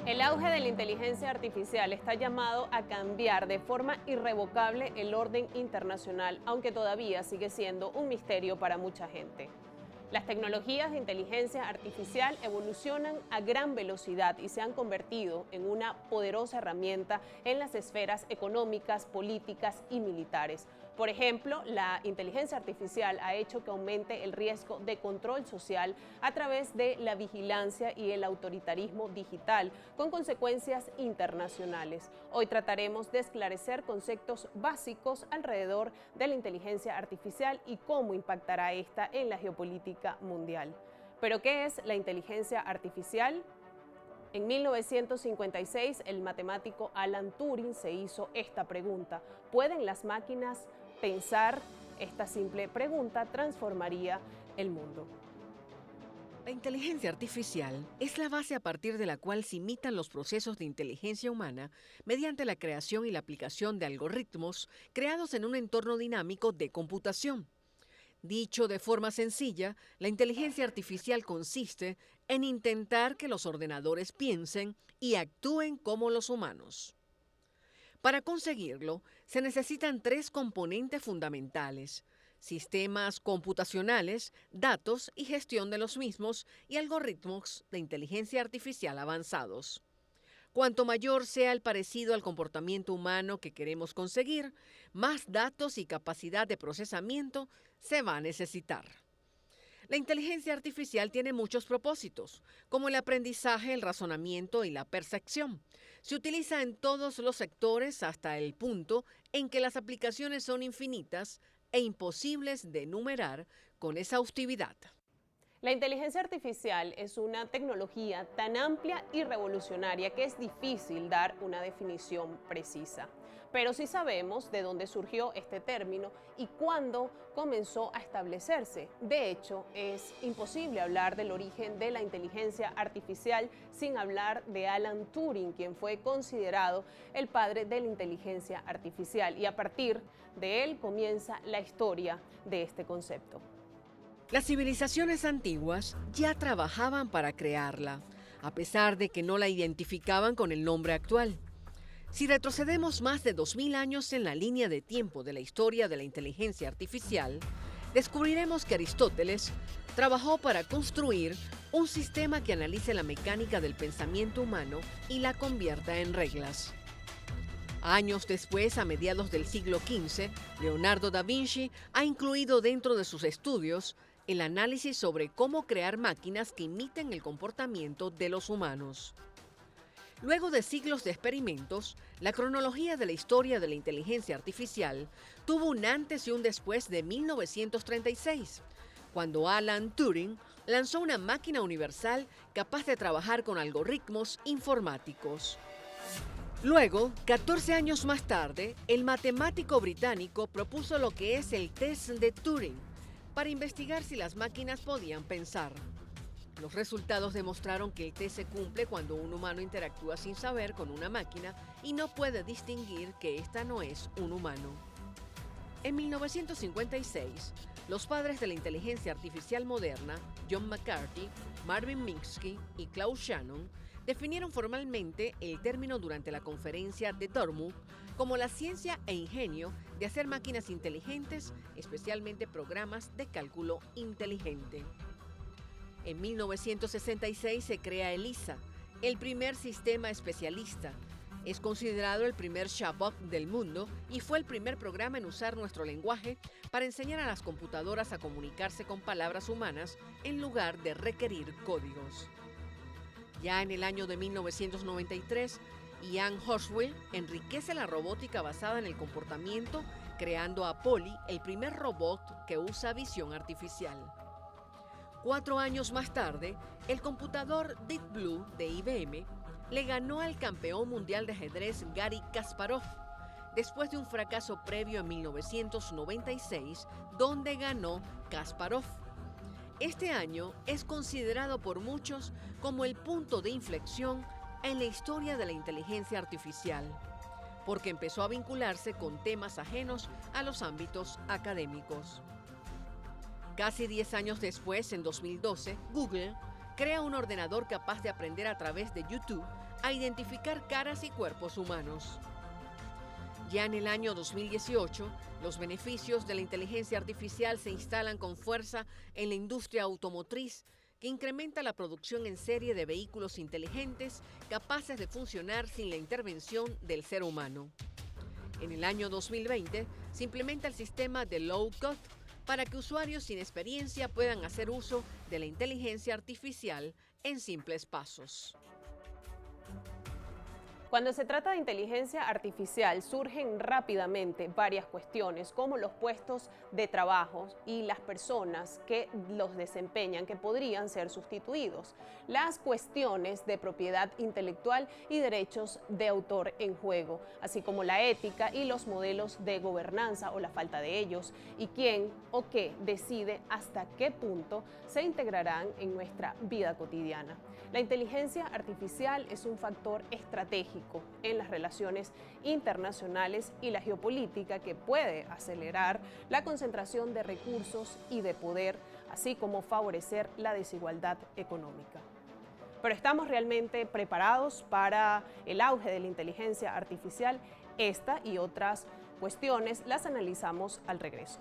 El auge de la inteligencia artificial está llamado a cambiar de forma irrevocable el orden internacional, aunque todavía sigue siendo un misterio para mucha gente. Las tecnologías de inteligencia artificial evolucionan a gran velocidad y se han convertido en una poderosa herramienta en las esferas económicas, políticas y militares. Por ejemplo, la inteligencia artificial ha hecho que aumente el riesgo de control social a través de la vigilancia y el autoritarismo digital, con consecuencias internacionales. Hoy trataremos de esclarecer conceptos básicos alrededor de la inteligencia artificial y cómo impactará esta en la geopolítica mundial. ¿Pero qué es la inteligencia artificial? En 1956, el matemático Alan Turing se hizo esta pregunta: ¿pueden las máquinas pensar? Esta simple pregunta transformaría el mundo. La inteligencia artificial es la base a partir de la cual se imitan los procesos de inteligencia humana mediante la creación y la aplicación de algoritmos creados en un entorno dinámico de computación. Dicho de forma sencilla, la inteligencia artificial consiste en intentar que los ordenadores piensen y actúen como los humanos. Para conseguirlo, se necesitan tres componentes fundamentales: sistemas computacionales, datos y gestión de los mismos, y algoritmos de inteligencia artificial avanzados. Cuanto mayor sea el parecido al comportamiento humano que queremos conseguir, más datos y capacidad de procesamiento se va a necesitar. La inteligencia artificial tiene muchos propósitos, como el aprendizaje, el razonamiento y la percepción. Se utiliza en todos los sectores hasta el punto en que las aplicaciones son infinitas e imposibles de enumerar con exhaustividad. La inteligencia artificial es una tecnología tan amplia y revolucionaria que es difícil dar una definición precisa. Pero sí sabemos de dónde surgió este término y cuándo comenzó a establecerse. De hecho, es imposible hablar del origen de la inteligencia artificial sin hablar de Alan Turing, quien fue considerado el padre de la inteligencia artificial, y a partir de él comienza la historia de este concepto. Las civilizaciones antiguas ya trabajaban para crearla, a pesar de que no la identificaban con el nombre actual. Si retrocedemos más de 2000 años en la línea de tiempo de la historia de la inteligencia artificial, descubriremos que Aristóteles trabajó para construir un sistema que analice la mecánica del pensamiento humano y la convierta en reglas. Años después, a mediados del siglo XV, Leonardo da Vinci ha incluido dentro de sus estudios el análisis sobre cómo crear máquinas que imiten el comportamiento de los humanos. Luego de siglos de experimentos, la cronología de la historia de la inteligencia artificial tuvo un antes y un después de 1936, cuando Alan Turing lanzó una máquina universal capaz de trabajar con algoritmos informáticos. Luego, 14 años más tarde, el matemático británico propuso lo que es el test de Turing para investigar si las máquinas podían pensar. Los resultados demostraron que el test se cumple cuando un humano interactúa sin saber con una máquina y no puede distinguir que ésta no es un humano. En 1956, los padres de la inteligencia artificial moderna, John McCarthy, Marvin Minsky y Claude Shannon, definieron formalmente el término durante la conferencia de Dartmouth como la ciencia e ingenio de hacer máquinas inteligentes, especialmente programas de cálculo inteligente. En 1966 se crea ELIZA, el primer sistema especialista. Es considerado el primer chatbot del mundo y fue el primer programa en usar nuestro lenguaje para enseñar a las computadoras a comunicarse con palabras humanas en lugar de requerir códigos. Ya en el año de 1993, Ian Horswell enriquece la robótica basada en el comportamiento, creando a Polly, el primer robot que usa visión artificial. 4 años más tarde, el computador Deep Blue de IBM le ganó al campeón mundial de ajedrez Garry Kasparov, después de un fracaso previo en 1996, donde ganó Kasparov. Este año es considerado por muchos como el punto de inflexión en la historia de la inteligencia artificial, porque empezó a vincularse con temas ajenos a los ámbitos académicos. Casi 10 años después, en 2012, Google crea un ordenador capaz de aprender a través de YouTube a identificar caras y cuerpos humanos. Ya en el año 2018, los beneficios de la inteligencia artificial se instalan con fuerza en la industria automotriz, que incrementa la producción en serie de vehículos inteligentes capaces de funcionar sin la intervención del ser humano. En el año 2020 se implementa el sistema de Low Code para que usuarios sin experiencia puedan hacer uso de la inteligencia artificial en simples pasos. Cuando se trata de inteligencia artificial, surgen rápidamente varias cuestiones, como los puestos de trabajo y las personas que los desempeñan, que podrían ser sustituidos, las cuestiones de propiedad intelectual y derechos de autor en juego, así como la ética y los modelos de gobernanza o la falta de ellos, y quién o qué decide hasta qué punto se integrarán en nuestra vida cotidiana. La inteligencia artificial es un factor estratégico en las relaciones internacionales y la geopolítica que puede acelerar la concentración de recursos y de poder, así como favorecer la desigualdad económica. Pero ¿estamos realmente preparados para el auge de la inteligencia artificial? Esta y otras cuestiones las analizamos al regreso.